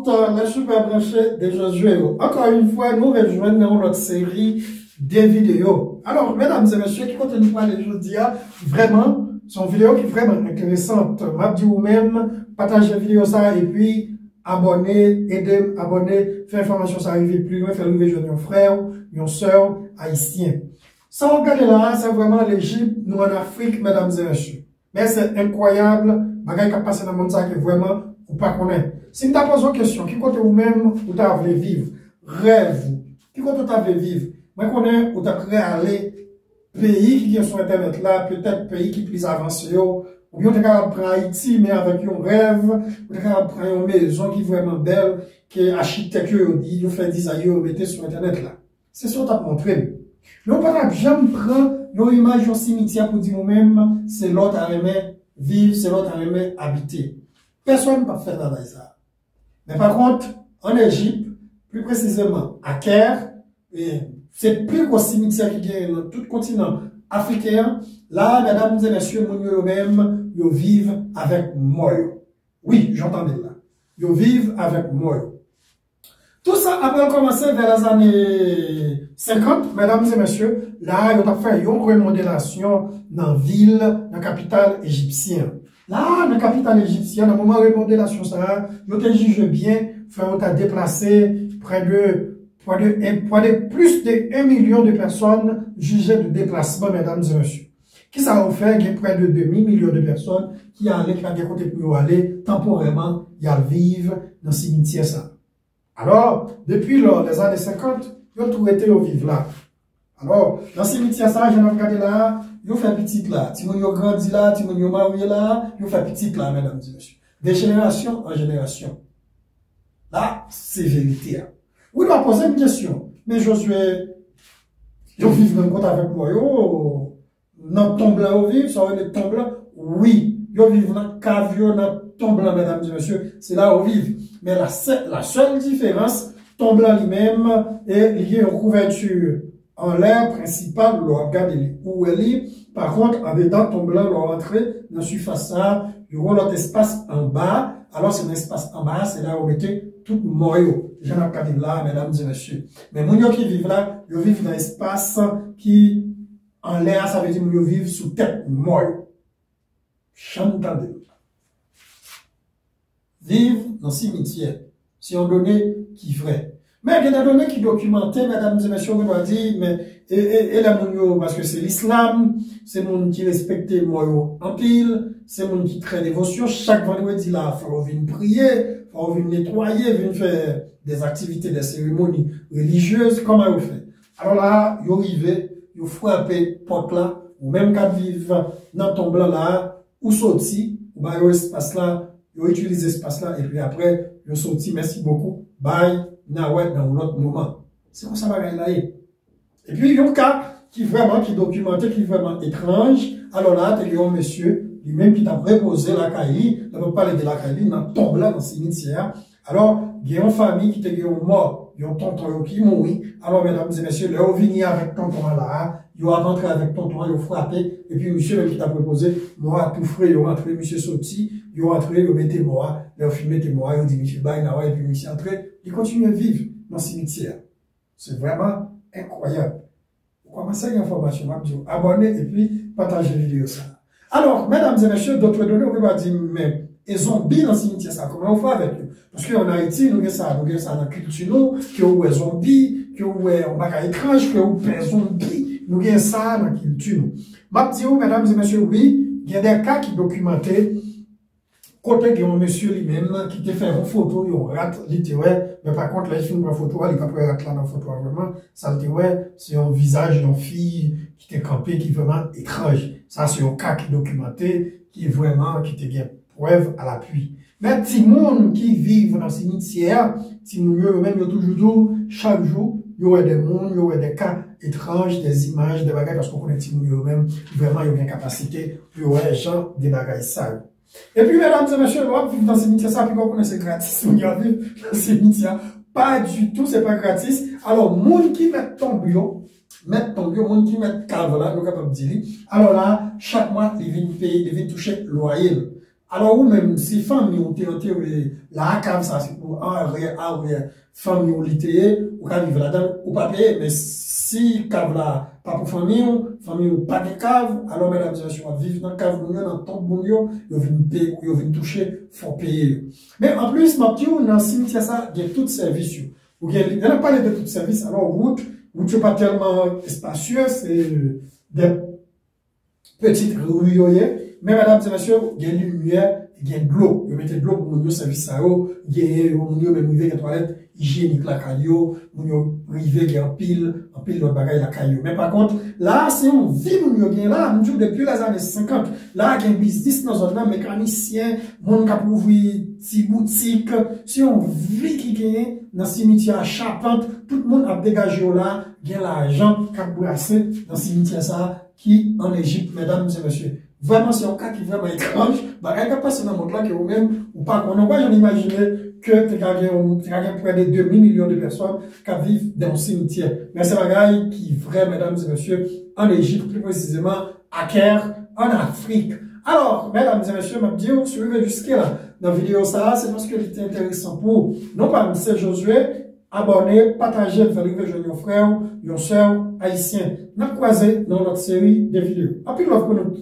compte les super branchés de Josué. Encore une fois, nous rejoignons dans notre série des vidéos. Alors, mesdames et messieurs, qui continue de parler aujourd'hui, vraiment, son vidéo qui est vraiment intéressante. M'a dit vous-même, partagez la vidéo ça et puis abonnez, aidez, abonnez, faire information ça arrive plus loin, faire arriver jeune un frère, une soeur haïtien. Ça, on regarde là, c'est vraiment l'Égypte, nous en Afrique, mesdames et messieurs. Mais c'est incroyable, bagay qui a passé dans le monde ça que vraiment, ou pas connaître. Si vous avez posé une question, qui côté vous-même, vous avez vivre, rêve, qui côté vous avez vivre, moi connais, vous avez aller pays qui est sur Internet là, peut-être pays qui plus avancé, ou bien vous avez prendre Haïti, mais avec un rêve, vous avez prendre une maison qui est vraiment belle, qui est architecture, vous fait design, vous mettez sur Internet là. C'est ça que vous avez montré. Mais on ne peut pas jamais prendre une image au cimetière pour dire nous-mêmes, c'est l'autre à aimer vivre, c'est l'autre à aimer habiter. Personne ne peut faire ça. Mais par contre, en Égypte, plus précisément à Caire, c'est plus gros cimetière qui est dans tout le continent africain. Là, mesdames et messieurs, eux-mêmes, ils vivent avec moi. Oui, j'entendais là. Ils vivent avec moi. Tout ça après commencé vers les années 50, mesdames et messieurs, là, ils ont fait une remodélation dans la ville, dans la capitale égyptienne. Là, dans la capitale égyptienne, dans le moment de remodélation, ça, ils ont jugé bien, ils ont déplacé près de plus de 1 million de personnes jugées de déplacement, mesdames et messieurs. Qui ça a fait? Il y a près de 2 millions de personnes qui allaient, qui ont côté pour aller, temporairement, y aller vivre dans le cimetière, ça. Alors, depuis les années 50, ils ont tout été au vivre là. Alors, dans ce cimetière, ça, j'en ai regardé là, ils ont fait petit là. Si ils ont grandi là, si ils ont marié là, ils ont fait petit là, mesdames et messieurs. De génération en génération. Là, c'est vérité. Vous doit poser une question. Mais Josué, ils vivent même côté avec moi, dans tombe là, ils vivent, ça va être tombe là. Oui, ils vivent dans cavio, dans tombe là, mesdames et messieurs. C'est là où ils vivent. Mais la seule différence, tombe là lui-même, est liée à une couverture en l'air principal, regardez où elle est. Par contre, en dedans, tombe là, rentrer dans la surface ça, il y aura l'autre espace en bas. Alors, c'est l'espace en bas, c'est là où on mettez tout moyo. J'en ai regardé là, mesdames et messieurs. Mais les gens qui vivent là, ils vivent dans l'espace qui, en l'air, ça veut dire qu'ils vivent sous tête moyo. Chantez. Vivre dans le cimetière, si on donnait qui vrai. Mais il y a des données qui documentent, mesdames et messieurs, on doit dire, mais, et la mounio, parce que c'est l'islam, c'est mon qui respecte moi en pile, c'est mon qui crée dévotion, chaque vendredi là, il faut venir prier, il faut venir nettoyer, venir faire des activités, des cérémonies religieuses, comment vous faites. Alors là, vous arrivez, vous frappez porte là, ou même quand vous vivez dans ton blanc là, ou sorti, ou bah, espace là, vous utilisez cet espace-là, et puis après, vous sorti, merci beaucoup, bye, nawet dans l'autre moment. C'est comme ça, bagaille là. Et puis, il y a un cas qui est documenté, qui est vraiment étrange. Alors là, il y a un monsieur, lui-même qui t'a reposé la caille, on va parler de la caille, dans tombe là, dans le cimetière. Alors, il y a une famille qui était mort, il y a un tonton qui mourit. Alors, mesdames et messieurs, là, on vient avec tonton là, il va rentrer avec tonton, il va frapper, et puis monsieur qui t'a proposé, moi, tout frais, il va rentrer, monsieur sorti, il va rentrer, il mettez moi, il va filmer moi, il dit, monsieur Baye, et puis monsieur entré, il continue à vivre dans le cimetière. C'est vraiment incroyable. Vous commencez à l'information, abonnez et puis partagez la vidéo ça. Alors, mesdames et messieurs, d'autres données, on va dire, mais, les zombies dans le cimetière, ça, comment on fait avec eux? Parce qu'en Haïti, nous avons ça dans la culture, que vous avez zombies, que vous avez un bagage étrange, que vous avez zombies, nous avons ça dans la culture. Je dis, mesdames et messieurs, oui, il y a des cas qui documentaient, côté il y a un monsieur lui-même, qui te fait une photo, il y a un rat, littéraire, mais par contre, là, il filme une photo, il n'y a pas de rat là dans la photo, vraiment, ça le dit, ouais, c'est un visage d'une fille qui était campée, qui est vraiment étrange. Ça, c'est un cas qui documenté, qui est vraiment, qui te bien preuve à l'appui. Mais ti moun qui vivent dans le cimetière, ti moun yo même yo toujours chaque jour, il y aurait des mondes, il y aurait des cas étranges, des images, des bagages, parce qu'on connaît ti moun yo même, vraiment, il y a une capacité, puis ouais, les gens, des bagages sales. Et puis, mesdames et messieurs, on vivre dans le cimetière, ça, puis qu'on connaît c'est gratis, on y a vivre dans le cimetière. Pas du tout, c'est pas gratis. Alors, moun qui met ton bio, moun qui met cave là, nous capable de dire. Alors là, chaque mois, il vient payer, il vient toucher loyer. Alors, ou même si famille ou enterré, la cave, ça, c'est pour famille ou l'été, ou quand vivre là-dedans, ou pas payer, mais si cave là, pas pour famille ou pas de cave, alors, mesdames et messieurs, vivre dans la cave, dans le tombe, ils viennent payer, ils viennent toucher, faut payer. Mais en plus, ma petite, dans le cimetière, ça, il y a tout service. Il y a pas de tout service, alors, route n'est pas tellement spacieux, c'est des petites rues, mais mesdames et messieurs, il y a une lumière, il y a de l'eau. Vous mettez de l'eau pour mon service à eau, il y a même rivé la toilette hygiénique la caillou, mon rivé il y a en pile de bagaille la caillou. Mais par contre, là, si on vit mon gain là, nous depuis les années 50, là, il y a un business dans un mécanicien, mon cap ouvrir petite boutique, si on vit qui gagne dans le cimetière à Charpente, tout le monde a dégagé là, il y a l'argent qui a brassé dans le cimetière ça, qui en Égypte, mesdames et messieurs. Vraiment, c'est un cas qui est vraiment étrange. Bah, il y a passé dans le monde là que vous-même, ou pas, on n'a jamais imaginé que tu as près de 2 millions de personnes qui vivent dans le cimetière. Mais c'est un gars qui est vrai, mesdames et messieurs, en Égypte, plus précisément, à Caire, en Afrique. Alors, mesdames et messieurs, ma vidéo, si vous suivez jusqu'à là, dans la vidéo ça, c'est parce que c'était intéressant pour, non pas, c'est Josué, abonnez, partagez, faire découvrir vos frères, vos sœurs haïtiens. Nous croisons dans notre série de vidéos. À plus, pour nous.